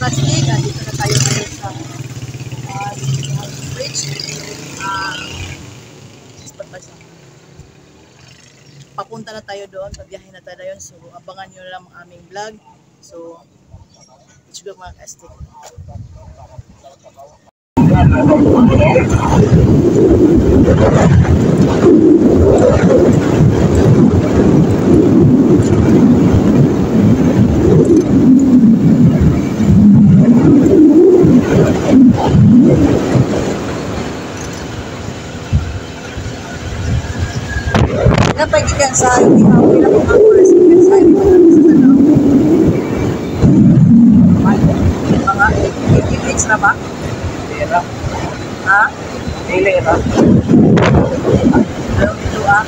kastig, dito na tayo ngayon sa bridge. Papunta na tayo doon, pabiyahin na tayo doon. So, abangan nyo lang ang aming vlog. So, let's go mga kastig. Napagigan sa hindi na okay na kung ako resigan sa hindi na sa tanong. Mga 80 minutes na ba? Pera. Ha? Pera. Ano dito ah?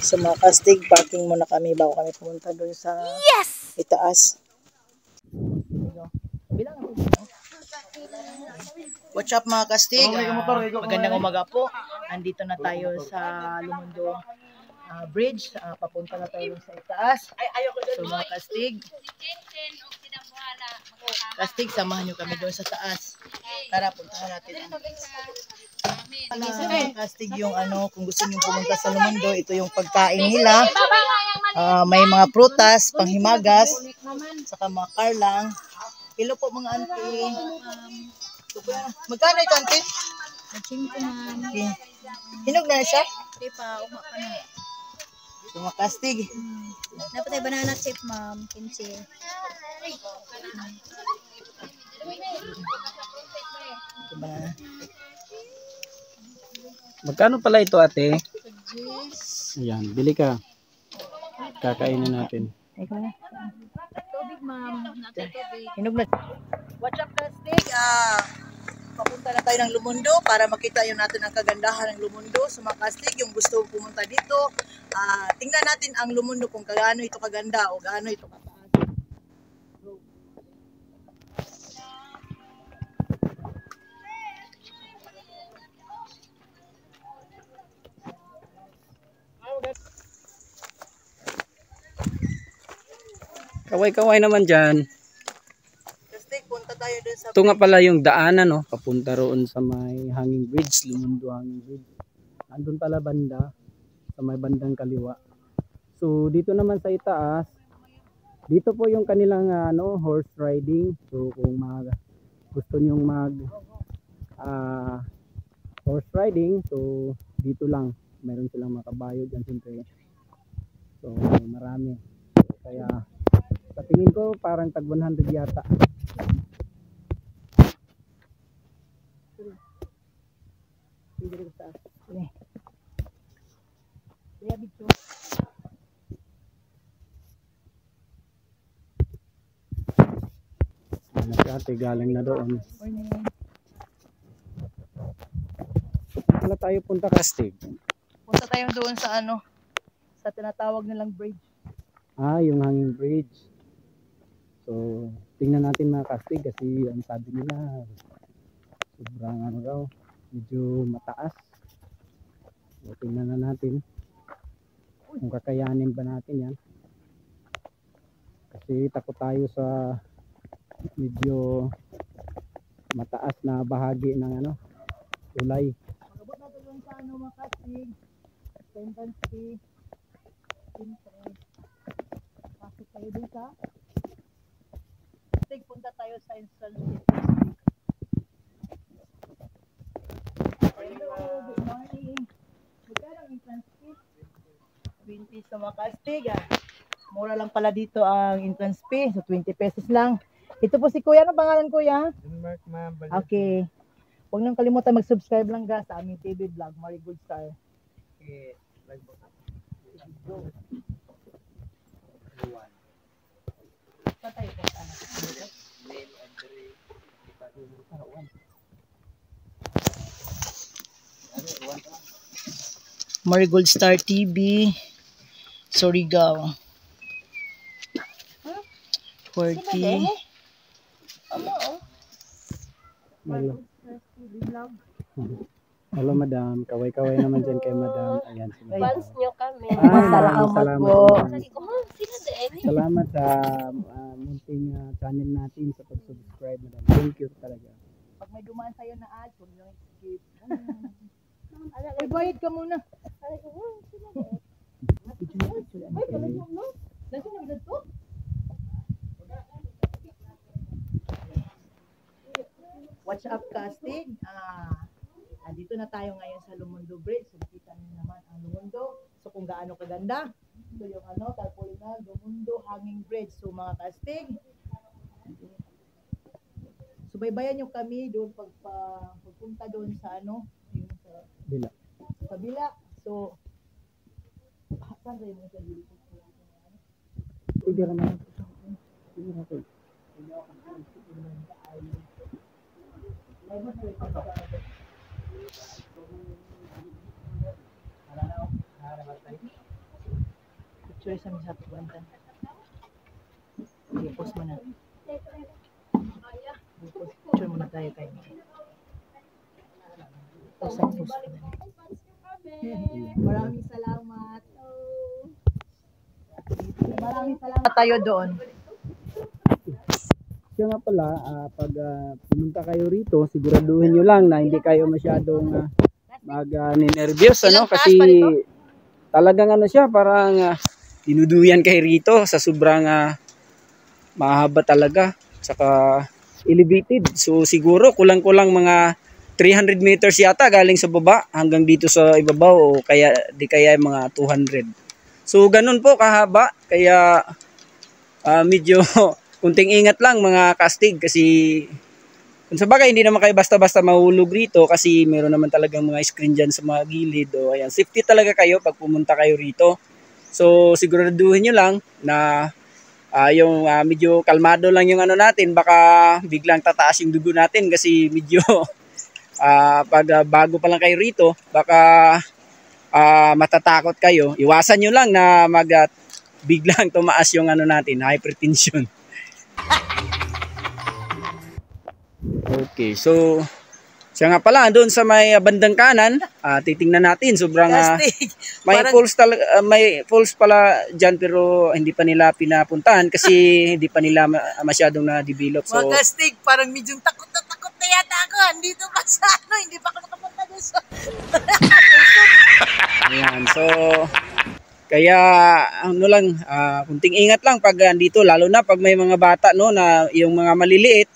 So mga kastig, parking muna kami bago kami pumunta doon sa itaas. What's up mga kastig? Magandang umaga po. Andito na tayo sa Lumundo Bridge. Papunta na tayo sa itaas. So mga kastig, samahan nyo kami doon sa taas. Tara, puntahan natin ang kastig yung kung gusto nyo pumunta sa Lumundo, ito yung pagkain nila. May mga prutas, panghimagas, saka mga karlang. Hello po mga auntie. Magkano ito auntie? 5 man. Okay. Hinog na siya? Hindi pa, uma pa na. So mga kastig. Dapat ay banana chip ma'am, 15. Banana. Magkano pala ito ate? Ayan, bili ka. Kakainin natin. Tubig ma'am, natin tubig. Hinog na. What's up kastig? Papunta na tayo ng Lumundo para makita yung natin ang kagandahan ng Lumundo. So mga kastig, yung gusto pumunta dito, tingnan natin ang Lumundo kung gaano ito kaganda o gaano ito kataas. Kaway-kaway naman dyan. Kastig, punta tayo dun sa... Ito nga pala yung daanan, no? Papunta roon sa may hanging bridge, Lumundo hanging bridge. Andun pala banda, sa may bandang kaliwa. So dito naman sa itaas, dito po yung kanilang horse riding. So kung gusto nyong horse riding, so dito lang. Meron silang mga kabayo dyan siyempre. So marami. Kaya sa tingin ko parang tag 100 yata. Ate galing na doon. Wala tayo punta kastig. Punta tayo doon sa sa tinatawag nilang bridge. Yung hanging bridge. So tingnan natin mga kastig kasi ang sabi nila sobrang raw, medyo mataas. So tingnan na natin kung kakayanin ba natin yan. Kasi takot tayo sa medyo mataas na bahagi ng tulay. Magabot natin doon sa mga kastig. Tendency. ka? Kastig, punta tayo sa instance. Hello, good morning. Magkano ang entrance fee? 20 sa Makastig. Mura lang pala dito ang entrance fee. So 20 pesos lang. Ito po si Kuya. Ano pangalan, Kuya? Mark, ma'am. Okay. Huwag nang kalimutan mag-subscribe lang ga sa aming TV vlog, Marigold Star. Okay. Patay po sa anak. Marigold Star TV, Surigao. 40. Hello, madam. Kaway-kaway naman dyan kay madam. Ayan si madam. Fans nyo kami. Salamat po. Sabi ko, sino din? Salamat sa munting channel natin sa pag-subscribe, madam. Thank you talaga. Pag may dumaan sa'yo na ad, huwag nang skip. Ay, bayad ka muna. Sabi ko, sino din? Ay, talagang no? Nasa na to? What's up, Kastig? Andito na tayo ngayon sa Lumundo Bridge. So, nakita niyo naman ang Lumundo. So, kung gaano kaganda. So, yung tarpaulin Lumundo Hanging Bridge. So, mga Kastig, subaybayan nyo kami doon pagpunta doon sa yung sa Bila. kabila. So, saan kayo mga kabila? Pwede ka naman. Pwede na ito. Picture sa mga pagbantan. Okay, post mo na. Picture muna tayo kayo. Post mo na. Maraming salamat. Maraming salamat tayo doon. Kaya nga pala, pag pumunta kayo rito, siguraduhin nyo lang na hindi kayo masyadong mag-nervyos, ano? Kasi talagang ano siya, parang dinuduyan kayo rito sa sobrang mahaba talaga, saka elevated. So siguro kulang-kulang mga 300 meters yata galing sa baba hanggang dito sa ibabaw, o kaya di kaya mga 200. So ganun po kahaba, kaya medyo kunting ingat lang mga Kastig, kasi kung sa bagay hindi naman kayo basta-basta mahulog rito kasi meron naman talagang mga screen dyan sa mga gilid. O ayan, safety talaga kayo pag pumunta kayo rito. So siguraduhin nyo lang na yung medyo kalmado lang yung ano natin, baka biglang tataas yung dugo natin kasi medyo pag bago pa lang kayo rito, baka matatakot kayo. Iwasan nyo lang na biglang tumaas yung ano natin, hypertension. Okay, so siya nga pala doon sa may bandang kanan, titingnan natin, sobrang may falls talaga, may falls pala diyan, pero hindi pa nila pinapuntahan kasi hindi pa nila masyadong na-develop. So mga Kastig, parang medyo takot na yata ako. Andito pa sa hindi pa ako nakapunta doon sa ayan, so kaya ano lang, kunting ingat lang pag andito, lalo na pag may mga bata, no, na yung mga maliliit,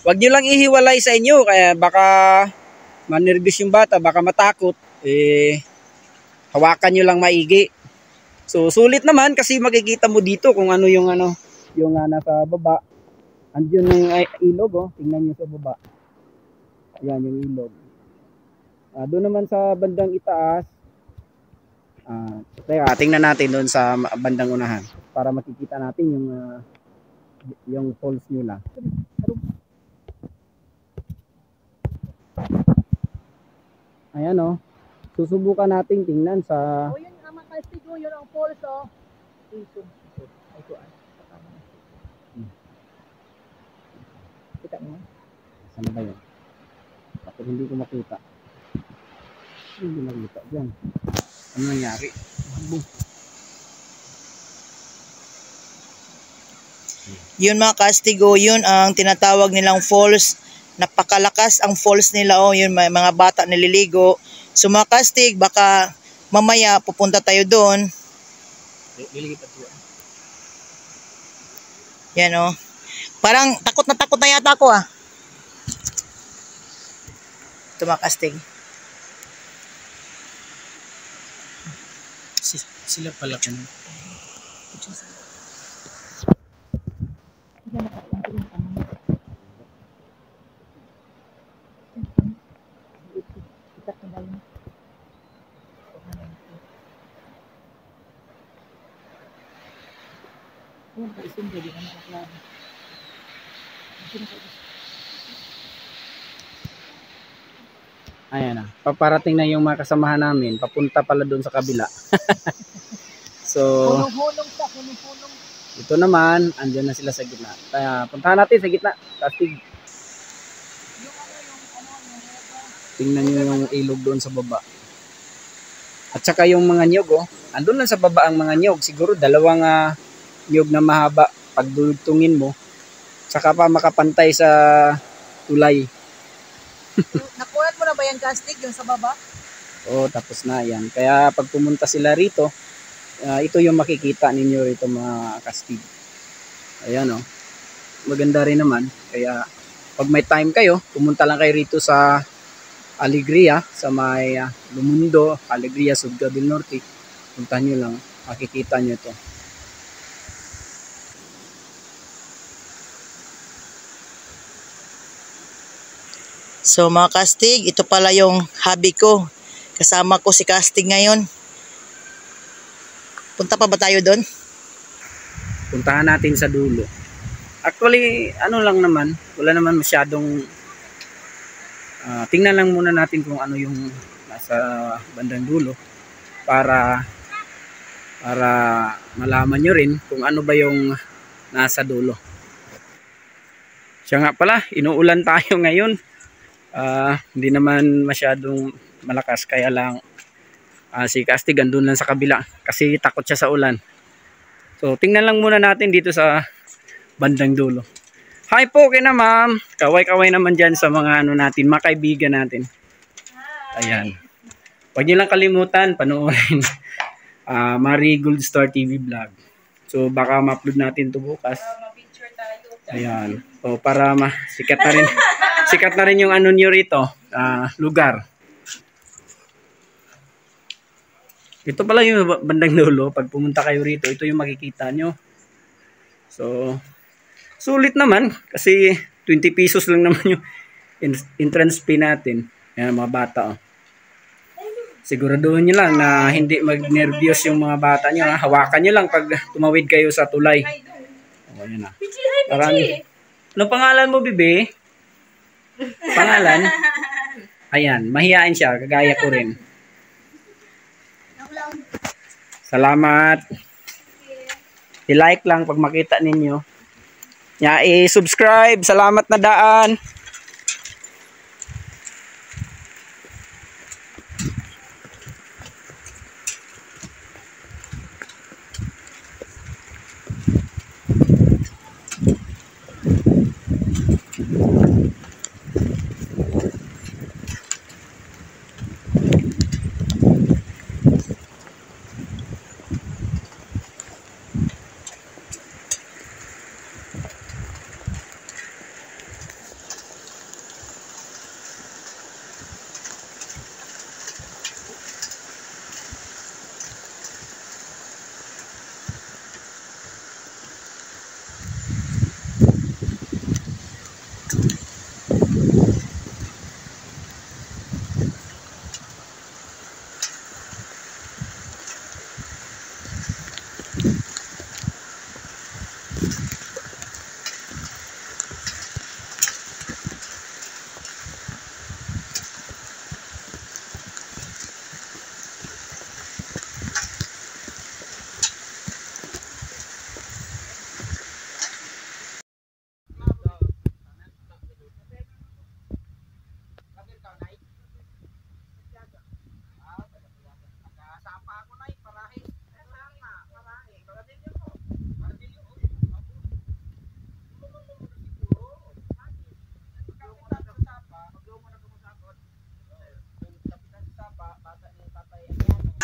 wag nyo lang ihiwalay sa inyo, kaya baka manervyos yung bata, baka matakot, hawakan nyo lang maigi. So sulit naman kasi makikita mo dito kung ano yung nasa baba. Andiyan yung ilog, oh, tingnan nyo sa baba. Ayan yung ilog. Doon naman sa bandang itaas, tingnan natin doon sa bandang unahan para makikita natin yung falls nila. Ayan, oh. Susubukan natin tingnan sa yun ang mga Kastig, yun ang falls, oh. Kita mo? saan ba yun? Bakit hindi ko makita? Hindi makita dyan. Ano nangyari? Yun mga Kastig, yun ang tinatawag nilang falls. Napakalakas ang falls nila, yun may mga bata nililigo. So mga Kastig, baka mamaya pupunta tayo doon. Yan oh. Parang takot na yata ako ah. Ito mga kastig. Sila pala kami. Ayan na. Paparating na yung mga kasamahan namin. Papunta pala doon sa kabila. So, Hulong. ito naman, andyan na sila sa gitna. Kaya puntahan natin sa gitna. Kastig. Tingnan nyo yung ilog doon sa baba. At saka yung mga nyog, oh. Andun lang sa baba ang mga nyog. Siguro dalawang nyog na mahaba. Pag dultungin mo, saka pa makapantay sa tulay. Nakuha mo na ba yung kastig yung sa baba? Oo, tapos na yan. Kaya pag pumunta sila rito, ito yung makikita ninyo rito mga kastig. Ayan oh. Maganda rin naman. Kaya pag may time kayo, pumunta lang kayo rito sa Alegria, sa may Lumundo, Alegria, Surigao del Norte. Punta nyo lang, makikita nyo ito. So mga kastig, ito pala yung hobby ko. Kasama ko si kastig ngayon. Punta pa ba tayo doon? Puntahan natin sa dulo. Actually, ano lang naman, wala naman masyadong tingnan lang muna natin kung ano yung nasa bandang dulo para malaman nyo rin kung ano ba yung nasa dulo. Siya nga pala, inuulan tayo ngayon. Hindi naman masyadong malakas, kaya lang si Kastig andun lang sa kabila kasi takot siya sa ulan. So tingnan lang muna natin dito sa bandang dulo. Hi po kina ma'am. Kaway-kaway naman dyan sa mga ano natin, mga kaibigan natin. Ayan. Huwag niyo lang kalimutan panoorin Marie Gold Star TV vlog. So baka ma-upload natin to bukas. Ayan. So para sikat na rin. Sikat na rin yung ano nyo rito, lugar. Ito pala yung bandang dulo. Pag pumunta kayo rito, ito yung makikita nyo. So, sulit naman. Kasi 20 pesos lang naman yung entrance fee natin. Ayan, mga bata. Oh. Siguraduhin nyo lang na hindi mag-nervyos yung mga bata nyo. Hawakan nyo lang pag tumawid kayo sa tulay. O, ayan na. Ano pangalan mo, bebe? Pangalan? Ayan, mahihain siya. Kagaya ko rin. Salamat. I-like lang pag makita ninyo. I-subscribe. Salamat na daan.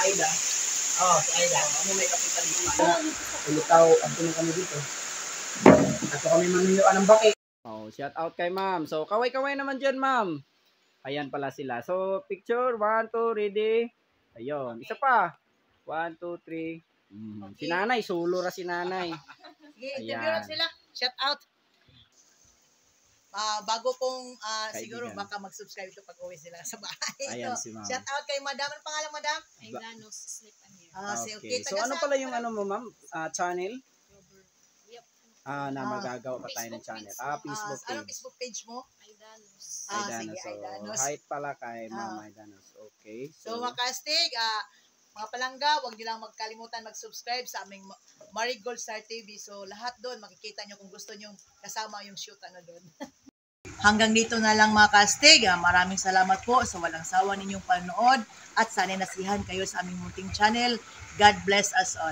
Aida. Oh, si Aida. Ano may kapital dito? Ulitaw, ang tunong kami dito. Ato kami manuyuan ng baki. Oh, shout out kay ma'am. So, kaway-kaway naman dyan, ma'am. Ayan pala sila. So, picture, 1, 2, ready. Ayun. Isa pa. 1, 2, 3. Si nanay, solo ra si nanay. Sige, interview Ayan. lang sila. Shout out. Bago kong siguro Kaibigan. baka mag-subscribe ito pag uwi sila sa bahay. Ayan So, si ma'am. shout out kay madam. Ano pangalan, madam? Aidanos, sleep and here. Okay. So, taga ano saan? pala yung ano mo, ma'am? Channel? Yep. Na magagawa pa tayo ng channel. Facebook Anong page. Facebook page mo? Aidanos. Sige, So, Aidanos. height pala kay Ma'am Aidanos. Okay. So, mga kastig, mga palangga, huwag niyo lang magkalimutan mag-subscribe sa aming Marigold Star TV. So, lahat doon, makikita nyo kung gusto nyo kasama yung shoot doon. Hanggang dito na lang mga kastig. Maraming salamat po sa walang sawa ninyong panood at sana nasihan kayo sa aming munting channel. God bless us all.